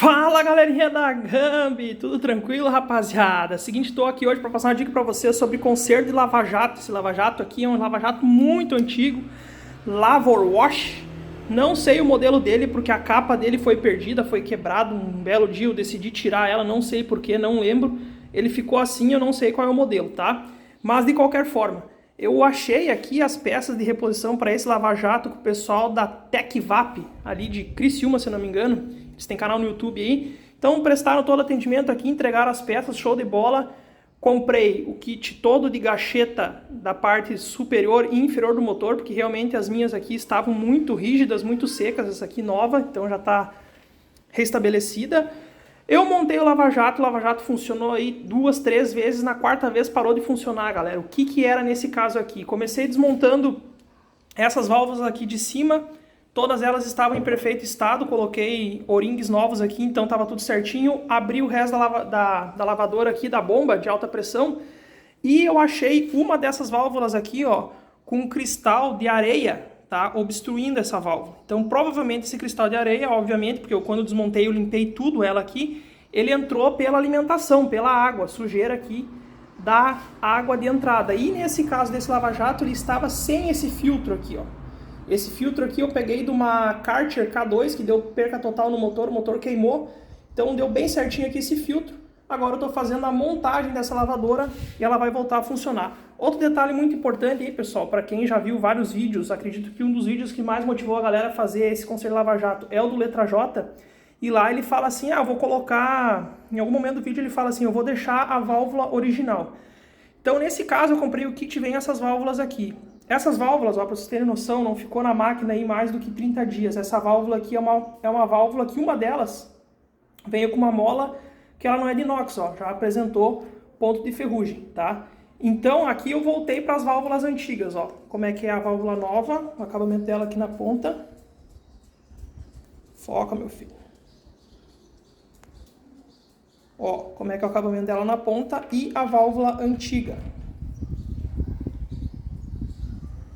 Fala galerinha da Gambi, tudo tranquilo rapaziada? Seguinte, estou aqui hoje para passar uma dica para vocês sobre conserto de lava-jato. Esse lava-jato aqui é um lava-jato muito antigo, Lavor Wash. Não sei o modelo dele porque a capa dele foi perdida, foi quebrado um belo dia, eu decidi tirar ela, não sei porquê, não lembro. Ele ficou assim, eu não sei qual é o modelo, tá? Mas de qualquer forma, eu achei aqui as peças de reposição para esse lava-jato com o pessoal da Tecvap, ali de Criciúma, se não me engano. Eles têm canal no YouTube aí. Então prestaram todo o atendimento aqui, entregaram as peças, show de bola. Comprei o kit todo de gacheta da parte superior e inferior do motor, porque realmente as minhas aqui estavam muito rígidas, muito secas. Essa aqui nova, então já está restabelecida. Eu montei o lava-jato funcionou aí 2, 3 vezes, na quarta vez parou de funcionar, galera. O que era nesse caso aqui? Comecei desmontando essas válvulas aqui de cima, todas elas estavam em perfeito estado, coloquei O-rings novos aqui, então estava tudo certinho. Abri o resto da lavadora aqui, da bomba de alta pressão, e eu achei uma dessas válvulas aqui, ó, com um cristal de areia, tá, obstruindo essa válvula. Então provavelmente esse cristal de areia, obviamente, porque eu quando desmontei eu limpei tudo ela aqui, ele entrou pela alimentação, pela água, sujeira aqui da água de entrada. E nesse caso desse lava-jato ele estava sem esse filtro aqui, ó. Esse filtro aqui eu peguei de uma Karcher K2 que deu perca total no motor, o motor queimou, então deu bem certinho aqui esse filtro. Agora eu estou fazendo a montagem dessa lavadora e ela vai voltar a funcionar. Outro detalhe muito importante aí, pessoal, para quem já viu vários vídeos, acredito que um dos vídeos que mais motivou a galera a fazer esse conserto de lava-jato é o do Letra J. E lá ele fala assim, eu vou colocar, em algum momento do vídeo ele fala assim, eu vou deixar a válvula original. Então nesse caso eu comprei o kit, vem essas válvulas aqui. Essas válvulas, para vocês terem noção, não ficou na máquina aí mais do que 30 dias. Essa válvula aqui é uma válvula que uma delas veio com uma mola que ela não é de inox, ó, já apresentou ponto de ferrugem, tá? Então aqui eu voltei para as válvulas antigas, ó. Como é que é a válvula nova, o acabamento dela aqui na ponta. Foca, meu filho. Ó, como é que é o acabamento dela na ponta e a válvula antiga.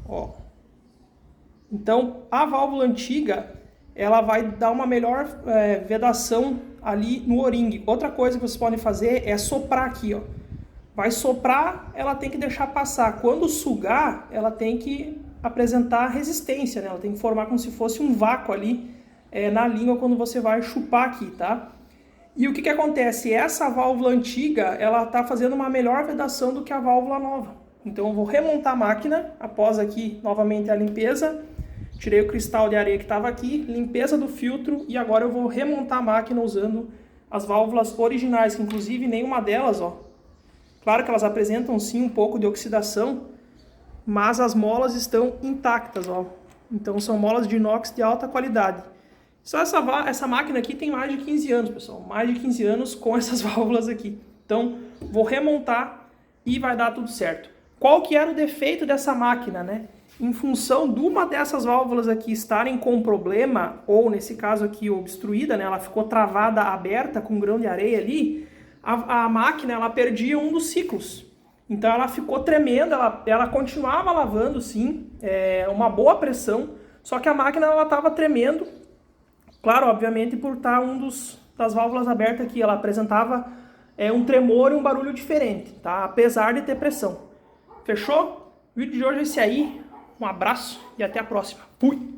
Ó. Então a válvula antiga ela vai dar uma melhor vedação ali no O-ring. Outra coisa que vocês podem fazer é soprar aqui, ó. Vai soprar, ela tem que deixar passar. Quando sugar, ela tem que apresentar resistência, né? Ela tem que formar como se fosse um vácuo ali na língua quando você vai chupar aqui, tá? E o que acontece? Essa válvula antiga, ela tá fazendo uma melhor vedação do que a válvula nova. Então eu vou remontar a máquina, após aqui novamente a limpeza. Tirei o cristal de areia que estava aqui, limpeza do filtro e agora eu vou remontar a máquina usando as válvulas originais, que inclusive nenhuma delas, ó. Claro que elas apresentam sim um pouco de oxidação, mas as molas estão intactas, ó. Então são molas de inox de alta qualidade. Só essa máquina aqui tem mais de 15 anos, pessoal. Mais de 15 anos com essas válvulas aqui. Então vou remontar e vai dar tudo certo. Qual que era o defeito dessa máquina, né? Em função de uma dessas válvulas aqui estarem com problema, ou nesse caso aqui obstruída, né? Ela ficou travada, aberta com um grão de areia ali, a máquina ela perdia um dos ciclos. Então ela ficou tremendo, ela continuava lavando sim, uma boa pressão, só que a máquina ela estava tremendo, claro, obviamente por estar das válvulas abertas aqui, ela apresentava um tremor e um barulho diferente, tá? Apesar de ter pressão. Fechou? O vídeo de hoje é esse aí. Um abraço e até a próxima. Fui!